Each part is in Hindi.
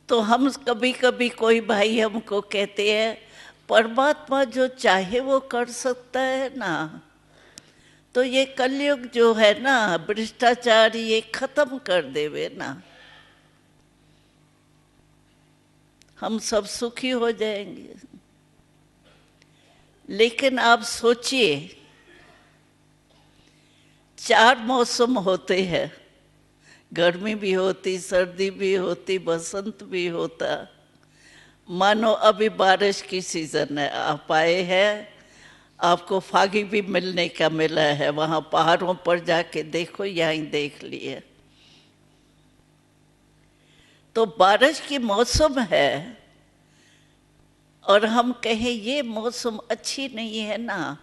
तो हम कभी कभी कोई भाई हमको कहते हैं परमात्मा जो चाहे वो कर सकता है ना, तो ये कलयुग जो है ना, भ्रष्टाचार ये खत्म कर देवे ना, हम सब सुखी हो जाएंगे। लेकिन आप सोचिए, 4 मौसम होते हैं, गर्मी भी होती, सर्दी भी होती, बसंत भी होता। मानो अभी बारिश की सीजन है, आप आए हैं, आपको फागी भी मिलने का मिला है, वहाँ पहाड़ों पर जाके देखो, यहीं देख लिए। तो बारिश की मौसम है और हम कहें ये मौसम अच्छी नहीं है ना,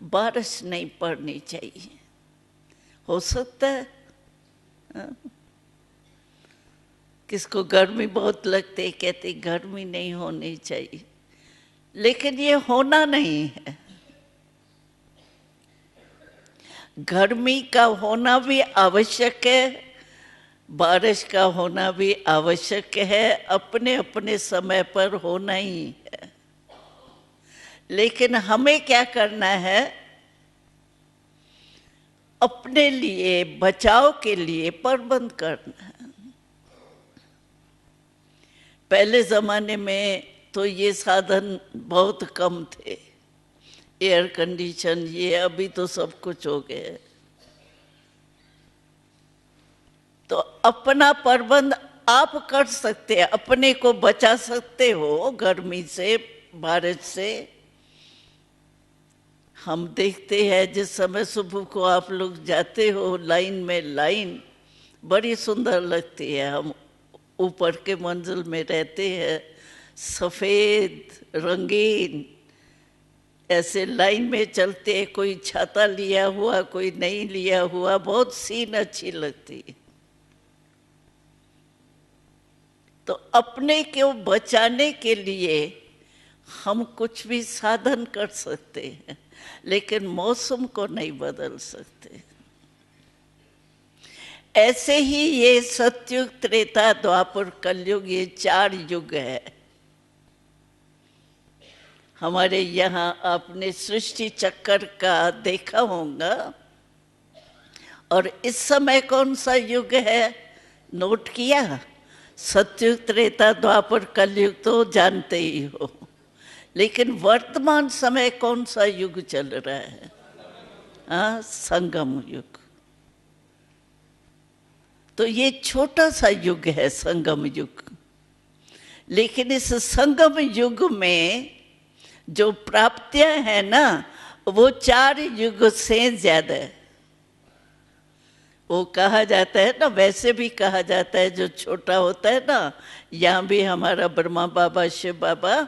बारिश नहीं पड़नी चाहिए, हो सकता है। हाँ? किसको गर्मी बहुत लगती है, कहते गर्मी नहीं होनी चाहिए, लेकिन ये होना नहीं है। गर्मी का होना भी आवश्यक है, बारिश का होना भी आवश्यक है, अपने अपने समय पर होना ही है। लेकिन हमें क्या करना है, अपने लिए बचाव के लिए प्रबंध करना है। पहले ज़माने में तो ये साधन बहुत कम थे, एयर कंडीशन ये, अभी तो सब कुछ हो गया। तो अपना प्रबंध आप कर सकते हैं, अपने को बचा सकते हो गर्मी से, बारिश से। हम देखते हैं जिस समय सुबह को आप लोग जाते हो लाइन में, लाइन बड़ी सुंदर लगती है। हम ऊपर के मंजिल में रहते हैं, सफ़ेद रंगीन ऐसे लाइन में चलते हैं, कोई छाता लिया हुआ, कोई नहीं लिया हुआ, बहुत सीन अच्छी लगती है। तो अपने को बचाने के लिए हम कुछ भी साधन कर सकते हैं, लेकिन मौसम को नहीं बदल सकते। ऐसे ही ये सतयुग, त्रेता, द्वापर, कलयुग, ये 4 युग है हमारे यहाँ। आपने सृष्टि चक्कर का देखा होगा। और इस समय कौन सा युग है नोट किया? सतयुग, त्रेता, द्वापर, कलयुग तो जानते ही हो, लेकिन वर्तमान समय कौन सा युग चल रहा है? हाँ, संगम युग। तो ये छोटा सा युग है संगम युग, लेकिन इस संगम युग में जो प्राप्तियां हैं ना, वो 4 युग से ज्यादा है। वो कहा जाता है ना, वैसे भी कहा जाता है, जो छोटा होता है ना, यहाँ भी हमारा ब्रह्मा बाबा, शिव बाबा,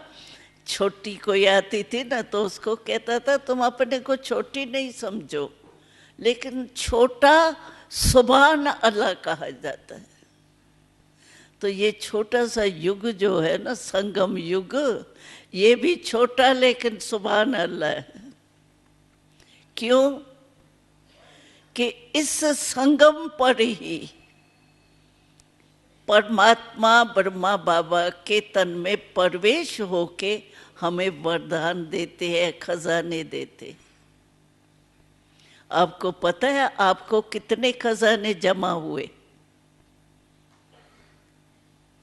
छोटी कोई आती थी ना तो उसको कहता था तुम अपने को छोटी नहीं समझो, लेकिन छोटा सुभान अल्लाह कहा जाता है। तो ये छोटा सा युग जो है ना, संगम युग, ये भी छोटा लेकिन सुभान अल्लाह है। क्यों? कि इस संगम पर ही परमात्मा ब्रह्मा बाबा के तन में प्रवेश होके हमें वरदान देते हैं, खजाने देते हैं। आपको पता है आपको कितने खजाने जमा हुए?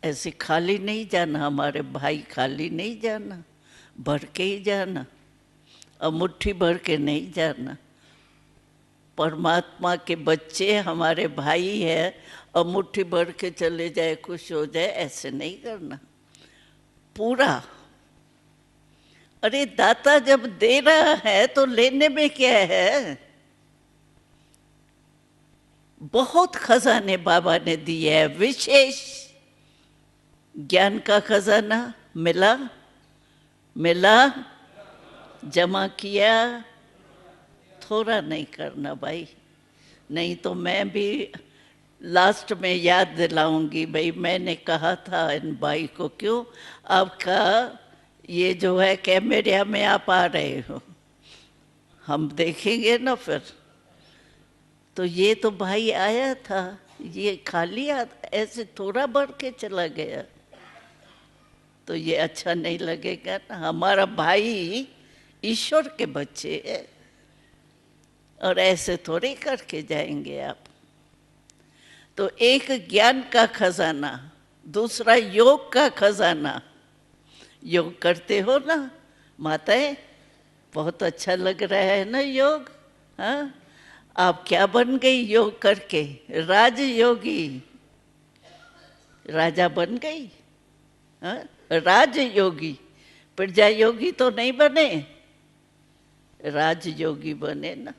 ऐसे खाली नहीं जाना, हमारे भाई, खाली नहीं जाना, भर के ही जाना, और मुट्ठी भर के नहीं जाना। परमात्मा के बच्चे हमारे भाई है और मुट्ठी भर के चले जाए, खुश हो जाए, ऐसे नहीं करना, पूरा। अरे दाता जब दे रहा है तो लेने में क्या है? बहुत खजाने बाबा ने दिए है। विशेष ज्ञान का खजाना मिला, मिला, जमा किया, थोड़ा नहीं करना भाई, नहीं तो मैं भी लास्ट में याद दिलाऊंगी, भाई मैंने कहा था इन भाई को, क्यों आपका ये जो है कैमरा में आप आ रहे हो, हम देखेंगे ना फिर। तो ये तो भाई आया था, ये खाली ऐसे थोड़ा भर के चला गया। तो ये अच्छा नहीं लगेगा ना। हमारा भाई ईश्वर के बच्चे हैं और ऐसे थोड़े करके जाएंगे आप। तो एक ज्ञान का खजाना, दूसरा योग का खजाना। योग करते हो ना माताएं? बहुत अच्छा लग रहा है ना योग। हाँ, आप क्या बन गई योग करके? राजयोगी, राजा बन गई। हाँ, राजयोगी, प्रजा योगी तो नहीं बने, राजयोगी बने ना।